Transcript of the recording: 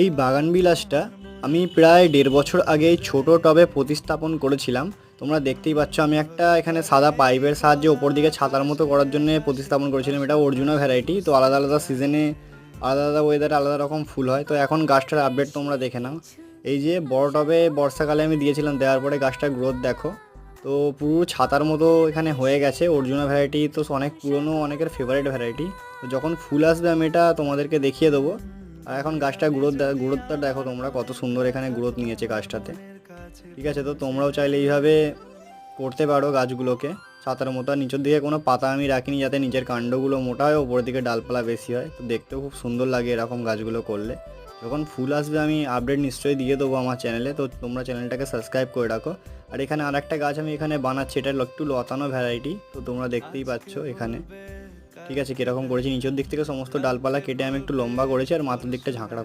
এই বাগান বিলাসটা আমি প্রায় 1.5 বছর আগে ছোট টবে প্রতিস্থাপন করেছিলাম। তোমরা দেখতেই পাচ্ছ আমি একটা এখানে সাদা পাইপের সাহায্যে ওপর দিকে ছাতার মতো করার জন্য প্রতিস্থাপন করেছিলাম। এটা অর্জুনা ভ্যারাইটি, তো আলাদা আলাদা সিজনে আলাদা আলাদা ওয়েদারে আলাদা রকম ফুল হয়। তো এখন গাছটার আপডেট তোমরা দেখে নাও। এই যে বড় টবে বর্ষাকালে আমি দিয়েছিলাম, দেওয়ার পরে গাছটার গ্রোথ দেখো। তো পুরো ছাতার মতো এখানে হয়ে গেছে। অর্জুনা ভ্যারাইটি তো অনেক পুরনো, অনেকের ফেভারিট ভ্যারাইটি। তো যখন ফুল আসবে আমি এটা তোমাদেরকে দেখিয়ে দেবো। আর এখন গাছটা গ্রোথটা দেখো তোমরা, কত সুন্দর এখানে গ্রোথ নিয়েছে গাছটাতে। ঠিক আছে, তো তোমরাও চাইলে এইভাবে করতে পারো গাছগুলোকে ছাতার মতো। আর নিচের দিকে কোনো পাতা আমি রাখিনি, যাতে নিচের কাণ্ডগুলো মোটা হয়, ওপরের দিকে ডালপালা বেশি হয়। তো দেখতেও খুব সুন্দর লাগে এরকম গাছগুলো করলে। যখন ফুল আসবে আমি আপডেট নিশ্চয়ই দিয়ে দেবো আমার চ্যানেলে, তো তোমরা চ্যানেলটাকে সাবস্ক্রাইব করে রাখো। আর এখানে আর একটা গাছ আমি এখানে বানাচ্ছি, এটা একটু লতানো ভ্যারাইটি, তো তোমরা দেখতেই পাচ্ছ এখানে। ঠিক আছে, কীরকম করেছি, নিচের দিক থেকে সমস্ত ডালপালা কেটে আমি একটু লম্বা করেছি আর মাথার দিকটা ঝাঁকড়া